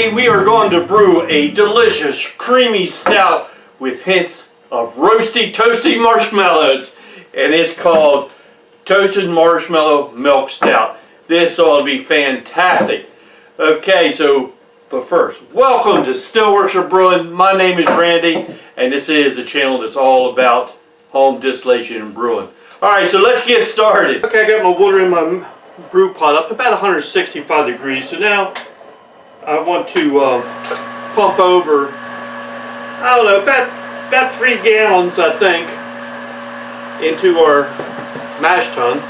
Today we are going to brew a delicious creamy stout with hints of roasty toasty marshmallows, and it's called Toasted Marshmallow Milk Stout. This ought to be fantastic. Okay, but first, welcome to Stillworks of Brewing. My name is Randy, and this is the channel that's all about home distillation and brewing. Alright, so let's get started. Okay, I got my water in my brew pot up to about 165 degrees. So now I want to pump over, I don't know, about 3 gallons, I think, into our mash tun.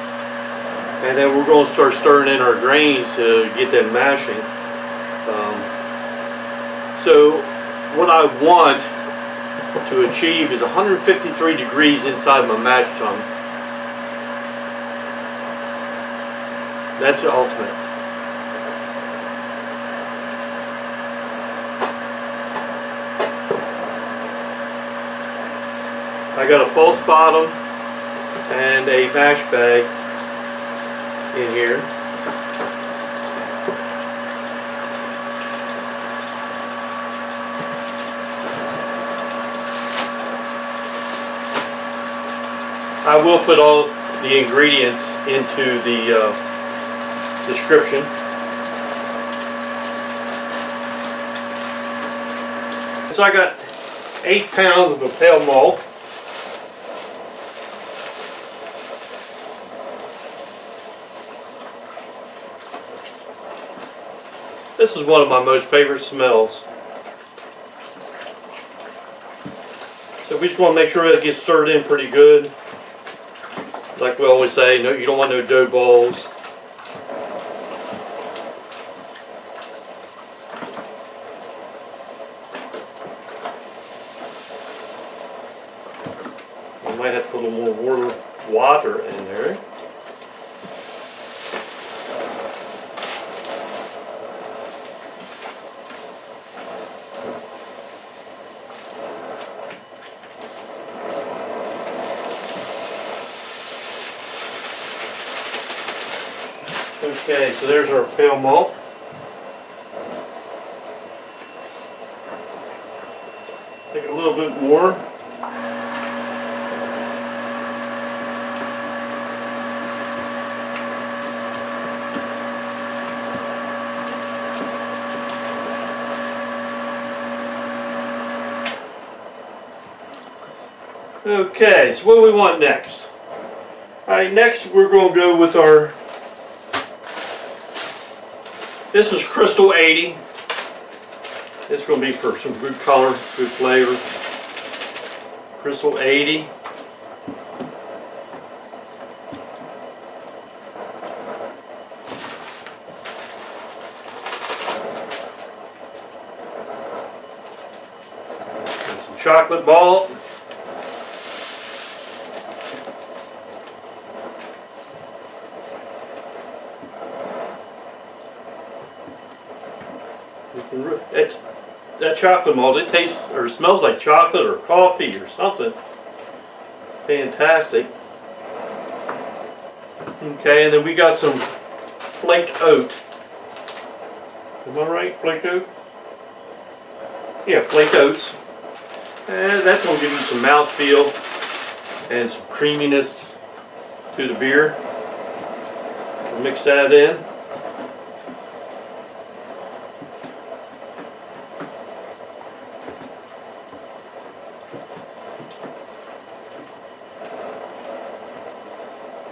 And then we're going to start stirring in our grains to get them mashing. So what I want to achieve is 153 degrees inside my mash tun. That's the ultimate. I got a false bottom and a mash bag in here. I will put all the ingredients into the description. So I got 8 pounds of a pale malt. This is one of my most favorite smells. So we just want to make sure it gets stirred in pretty good. Like we always say, no, you don't want no dough balls. I might have to put a little more water in there. Okay, so there's our pale malt. Take a little bit more. Okay, so what do we want next? Alright, next we're going to go with our, this is Crstal 80. It's going to be for some good color, good flavor. Crstal 80. And some chocolate malt. That chocolate malt, it tastes or smells like chocolate or coffee or something. Fantastic. Okay, and then we got some flaked oat. Am I right? Flaked oat? Yeah, flaked oats. And that's going to give you some mouthfeel and some creaminess to the beer. We'll mix that in.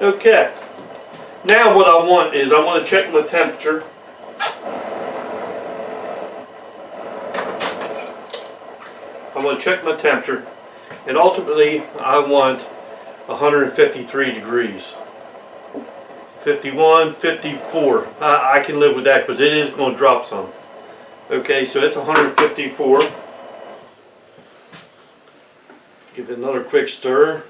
Okay, now what I want is I want to check my temperature. I want to check my temperature, and ultimately I want 153 degrees. 51, 54. I can live with that because it is going to drop some. Okay, so it's 154. Give it another quick stir.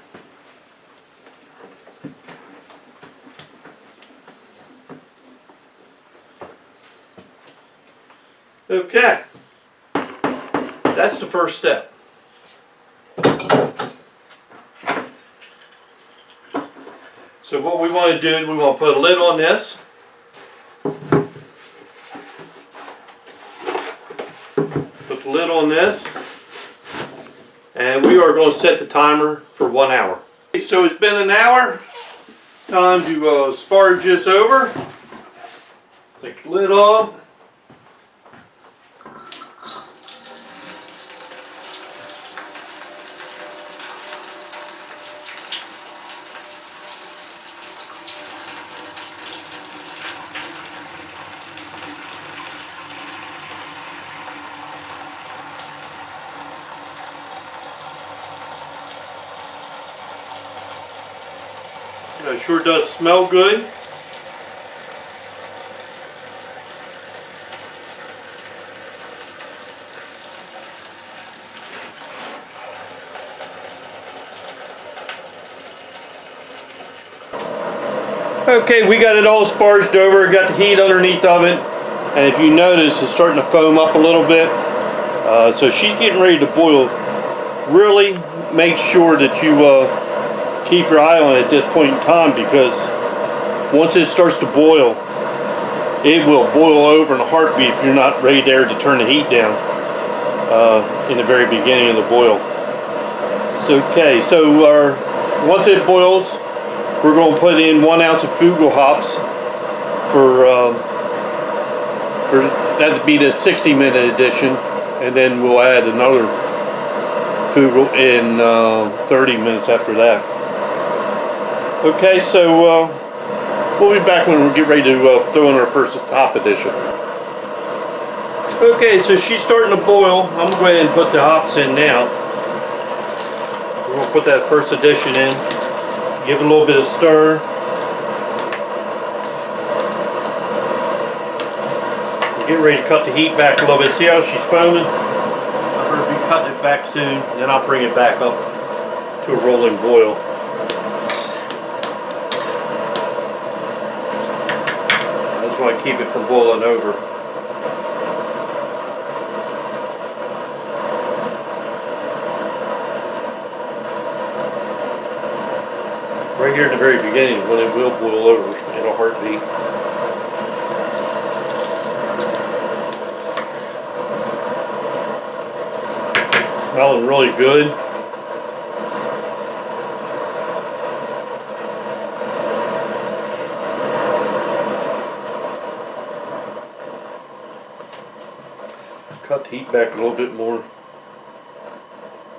Okay, that's the first step. So what we want to do is we want to put a lid on this. this. And we are going to set the timer for 1 hour. Okay, so it's been an hour. Time to sparge this over. Take the lid off. It sure does smell good. Okay, we got it all sparged over, got the heat underneath of it, and if you notice it's starting to foam up a little bit. So she's getting ready to boil. Really make sure that you keep your eye on it at this point in time, because once it starts to boil, it will boil over in a heartbeat if you're not ready there to turn the heat down in the very beginning of the boil. Okay, so once it boils, we're going to put in 1 ounce of fuggle hops for that to be the 60-minute edition, and then we'll add another fuggle in 30 minutes after that. Okay, so we'll be back when we get ready to throw in our first hop edition. Okay, so she's starting to boil. I'm going to go ahead and put the hops in now. We're going to put that first edition in. Give it a little bit of stir. Get ready to cut the heat back a little bit. See how she's foaming? I'm going to be cutting it back soon, and then I'll bring it back up to a rolling boil. That's why I keep it from boiling over. Right here at the very beginning, when it will boil over in a heartbeat. Smelling really good. Cut the heat back a little bit more.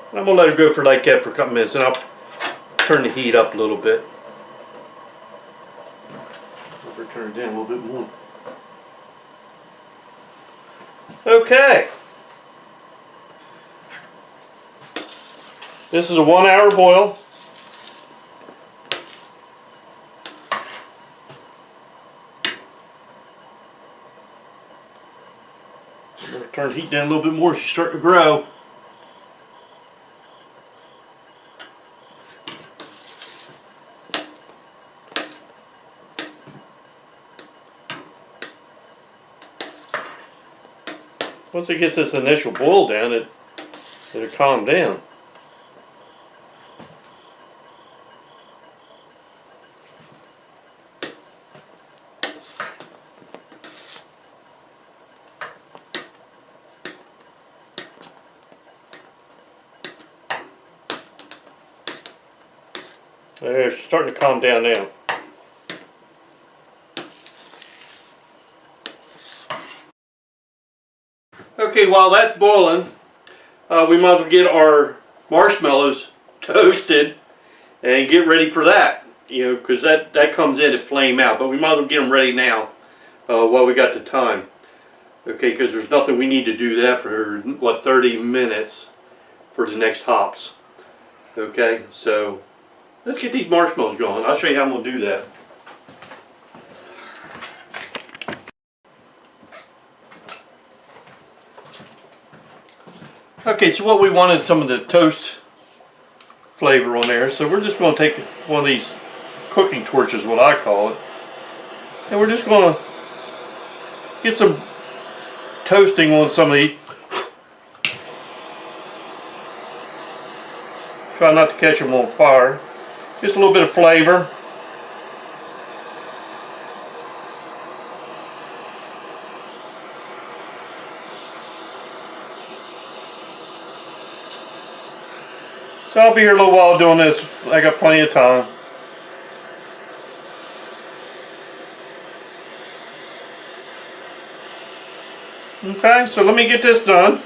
I'm going to let it go for like that for a couple minutes, and I'll turn the heat up a little bit. I'll turn it down a little bit more. Okay. This is a 1 hour boil. I'm going to turn the heat down a little bit more. She's starting to grow. Once it gets this initial boil down, it'll calm down. There, she's starting to calm down now. Okay, while that's boiling, we might as well get our marshmallows toasted and get ready for that. You know, because that comes in at flame out. But we might as well get them ready now while we got the time. Okay, because there's nothing we need to do that for, what, 30 minutes for the next hops. Okay, so let's get these marshmallows going. I'll show you how I'm going to do that. Okay, so what we want is some of the toast flavor on there. So we're just going to take one of these cooking torches, what I call it, and we're just going to get some toasting on some of these. Try not to catch them on fire. Just a little bit of flavor. So I'll be here a little while doing this. I got plenty of time. Okay, so let me get this done.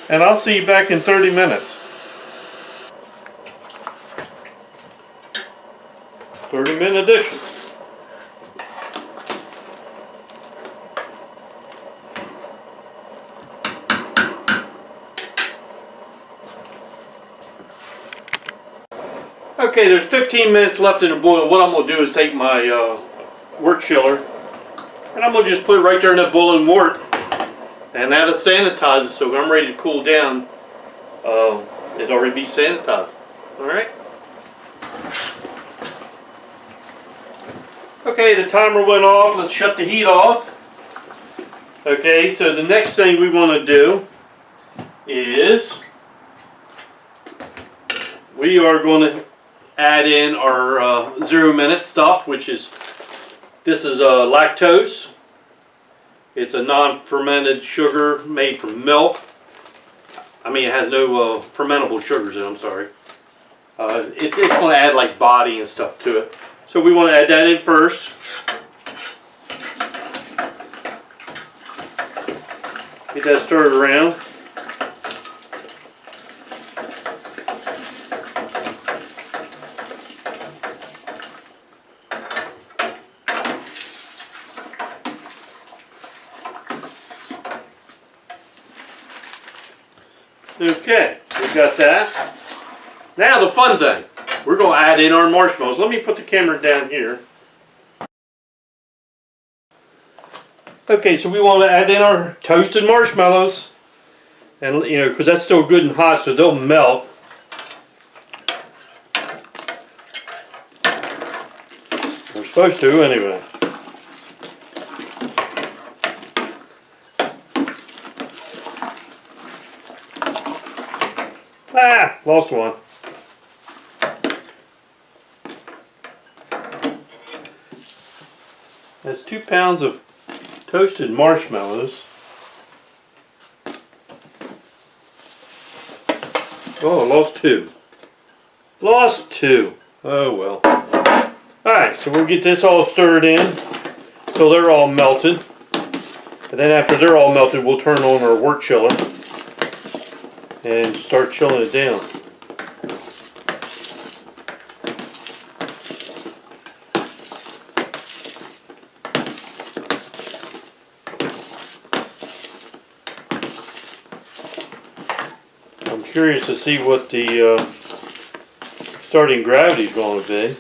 And I'll see you back in 30 minutes. 30-minute edition. Okay, there's 15 minutes left in the boil. What I'm going to do is take my wort chiller and I'm going to just put it right there in that boiling wort, and that'll sanitize it. So when I'm ready to cool down, it'll already be sanitized. Alright? Okay, the timer went off. Let's shut the heat off. Okay, so the next thing we want to do is we are going to add in our 0-minute stuff, which is, this is lactose. It's a non-fermented sugar made from milk. I mean, it has no fermentable sugars in it, I'm sorry. It's going to add like body and stuff to it. So we want to add that in first. Get that stirred around. Okay, we got that. Now the fun thing, we're going to add in our marshmallows. Let me put the camera down here. Okay, so we want to add in our toasted marshmallows, and you know, because that's still good and hot, so they'll melt. We're supposed to, anyway. Ah, lost one. That's 2 pounds of toasted marshmallows. Oh, I lost 2. Lost 2. Oh well. Alright, so we'll get this all stirred in until they're all melted. And then after they're all melted, we'll turn on our wort chiller and start chilling it down. I'm curious to see what the starting gravity is going to be.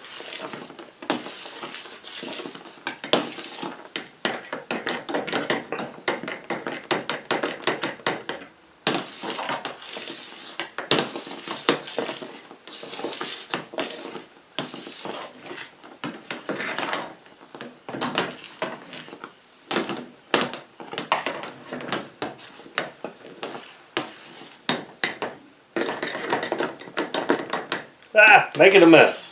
Ah, making a mess.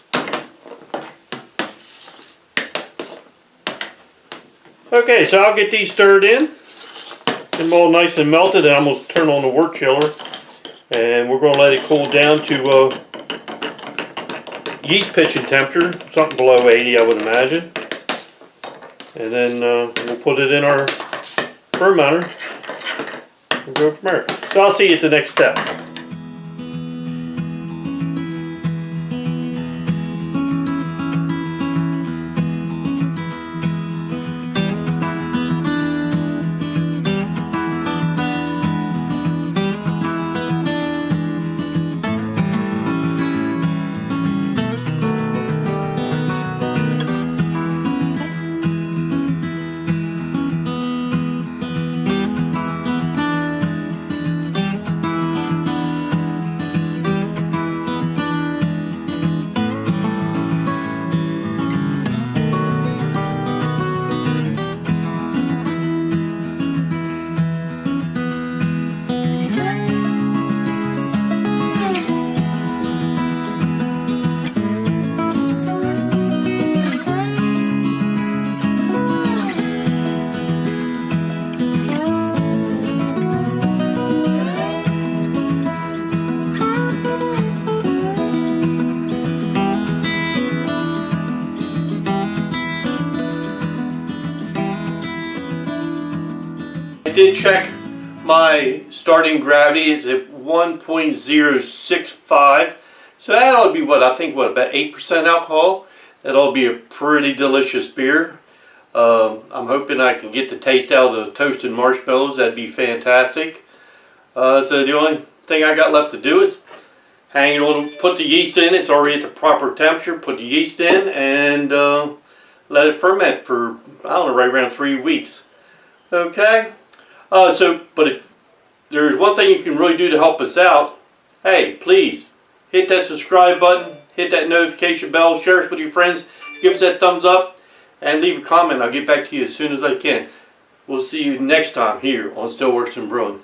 Okay, so I'll get these stirred in. Get them all nice and melted, and I'm going to turn on the wort chiller. And we're going to let it cool down to yeast pitching temperature, something below 80 I would imagine. And then we'll put it in our fermenter and go from there. So I'll see you at the next step. did check my starting gravity. It's at 1.065. So that ought to be what I think, what, about 8% alcohol. That ought to be a pretty delicious beer. I'm hoping I can get the taste out of the toasted marshmallows. That'd be fantastic. So the only thing I got left to do is hang it on, put the yeast in. It's already at the proper temperature. Put the yeast in and let it ferment for, I don't know, right around 3 weeks. Okay? But if there's one thing you can really do to help us out, hey, please hit that subscribe button, hit that notification bell, share us with your friends, give us that thumbs up, and leave a comment. I'll get back to you as soon as I can. We'll see you next time here on Stillworks and Brewing.